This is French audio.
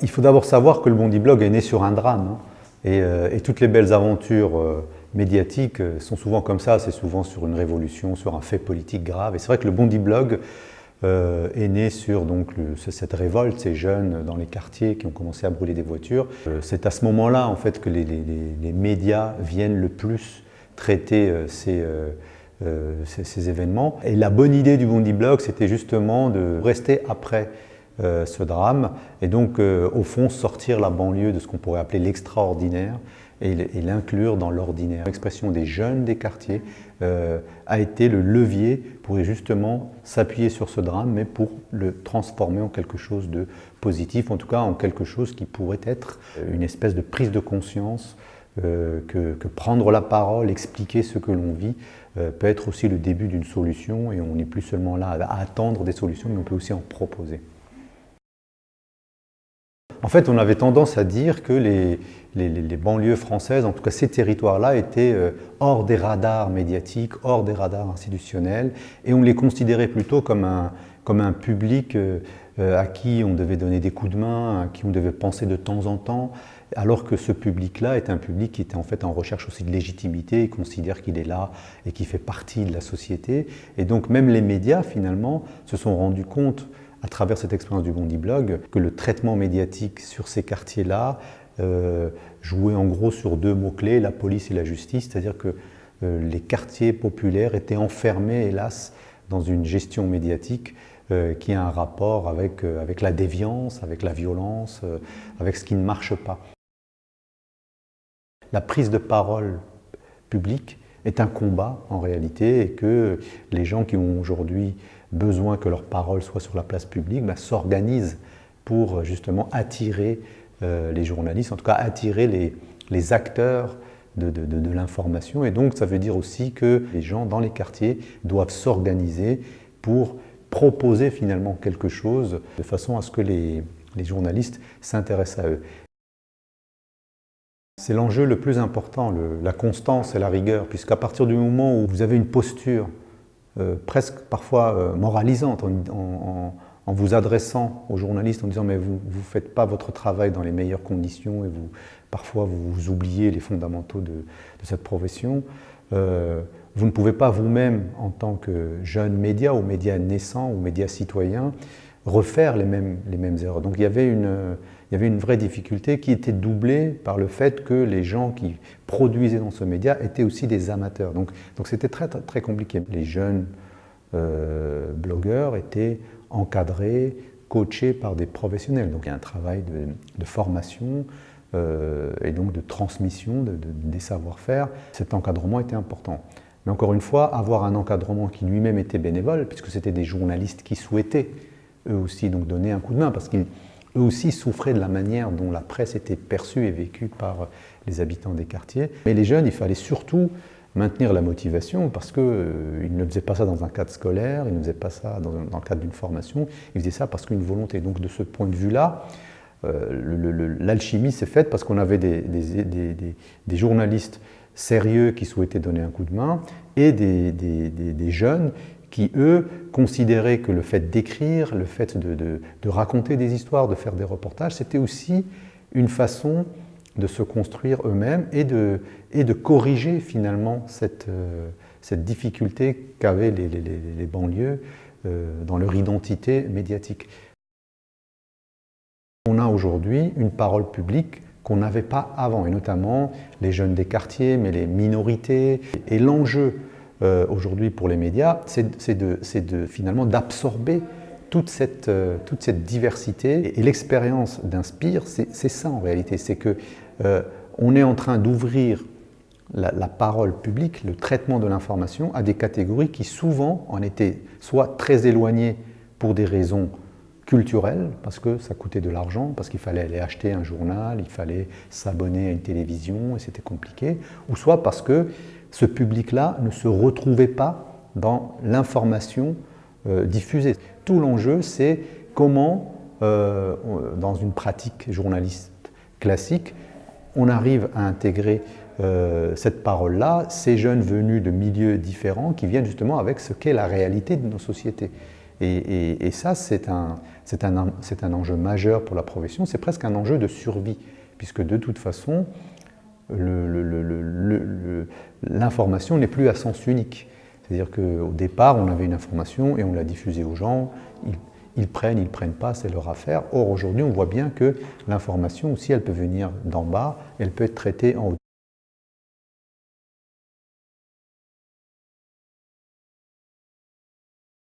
Il faut d'abord savoir que le Bondi Blog est né sur un drame, hein, et toutes les belles aventures médiatiques sont souvent comme ça, c'est souvent sur une révolution, sur un fait politique grave. Et c'est vrai que le Bondi Blog est né sur donc, cette révolte, ces jeunes dans les quartiers qui ont commencé à brûler des voitures. C'est à ce moment-là en fait, que les médias viennent le plus traiter ces événements. Et la bonne idée du Bondi Blog, c'était justement de rester après ce drame, et donc au fond sortir la banlieue de ce qu'on pourrait appeler l'extraordinaire et l'inclure dans l'ordinaire. L'expression des jeunes des quartiers a été le levier pour justement s'appuyer sur ce drame, mais pour le transformer en quelque chose de positif, en tout cas en quelque chose qui pourrait être une espèce de prise de conscience, que prendre la parole, expliquer ce que l'on vit, peut être aussi le début d'une solution, et on n'est plus seulement là à attendre des solutions, mais on peut aussi en proposer. En fait, on avait tendance à dire que les banlieues françaises, en tout cas ces territoires-là, étaient hors des radars médiatiques, hors des radars institutionnels, et on les considérait plutôt comme un public à qui on devait donner des coups de main, à qui on devait penser de temps en temps, alors que ce public-là est un public qui était en fait en recherche aussi de légitimité, il considère qu'il est là et qu'il fait partie de la société. Et donc même les médias, finalement, se sont rendus compte, à travers cette expérience du Bondi Blog, que le traitement médiatique sur ces quartiers-là jouait en gros sur deux mots-clés, la police et la justice, c'est-à-dire que les quartiers populaires étaient enfermés, hélas, dans une gestion médiatique qui a un rapport avec la déviance, avec la violence, avec ce qui ne marche pas. La prise de parole publique est un combat en réalité, et que les gens qui ont aujourd'hui besoin que leur parole soit sur la place publique s'organisent pour justement attirer les journalistes, en tout cas attirer les acteurs de l'information. Et donc ça veut dire aussi que les gens dans les quartiers doivent s'organiser pour proposer finalement quelque chose de façon à ce que les journalistes s'intéressent à eux. C'est l'enjeu le plus important, la constance et la rigueur, puisqu'à partir du moment où vous avez une posture presque parfois moralisante en vous adressant aux journalistes en disant mais vous ne faites pas votre travail dans les meilleures conditions et parfois vous oubliez les fondamentaux de cette profession, vous ne pouvez pas vous-même en tant que jeune média ou média naissant ou média citoyen refaire les mêmes erreurs. Donc il y avait une vraie difficulté qui était doublée par le fait que les gens qui produisaient dans ce média étaient aussi des amateurs. Donc c'était très, très compliqué. Les jeunes blogueurs étaient encadrés, coachés par des professionnels. Donc il y a un travail de formation et donc de transmission des savoir-faire. Cet encadrement était important. Mais encore une fois, avoir un encadrement qui lui-même était bénévole, puisque c'était des journalistes qui souhaitaient eux aussi donc donner un coup de main, parce qu'eux aussi souffraient de la manière dont la presse était perçue et vécue par les habitants des quartiers. Mais les jeunes, il fallait surtout maintenir la motivation, parce qu'ils ne faisaient pas ça dans un cadre scolaire, ils ne faisaient pas ça dans le cadre d'une formation, ils faisaient ça parce qu'une volonté. Donc de ce point de vue-là, l'alchimie s'est faite parce qu'on avait des journalistes sérieux qui souhaitaient donner un coup de main, et des jeunes qui, eux, considéraient que le fait d'écrire, le fait de raconter des histoires, de faire des reportages, c'était aussi une façon de se construire eux-mêmes et de corriger finalement cette difficulté qu'avaient les banlieues dans leur identité médiatique. On a aujourd'hui une parole publique qu'on n'avait pas avant, et notamment les jeunes des quartiers, mais les minorités. Et l'enjeu aujourd'hui pour les médias, c'est finalement d'absorber toute cette diversité. Et l'expérience d'Inspire, c'est ça en réalité, c'est qu'on est en train d'ouvrir la parole publique, le traitement de l'information à des catégories qui souvent en étaient soit très éloignées pour des raisons culturelles, parce que ça coûtait de l'argent, parce qu'il fallait aller acheter un journal, il fallait s'abonner à une télévision et c'était compliqué, ou soit parce que ce public-là ne se retrouvait pas dans l'information diffusée. Tout l'enjeu, c'est comment, dans une pratique journaliste classique, on arrive à intégrer cette parole-là, ces jeunes venus de milieux différents qui viennent justement avec ce qu'est la réalité de nos sociétés. Et ça, c'est un enjeu majeur pour la profession, c'est presque un enjeu de survie, puisque de toute façon, l'information n'est plus à sens unique. C'est-à-dire qu'au départ, on avait une information et on l'a diffusée aux gens, ils prennent pas, c'est leur affaire. Or, aujourd'hui, on voit bien que l'information aussi, elle peut venir d'en bas, elle peut être traitée en haut.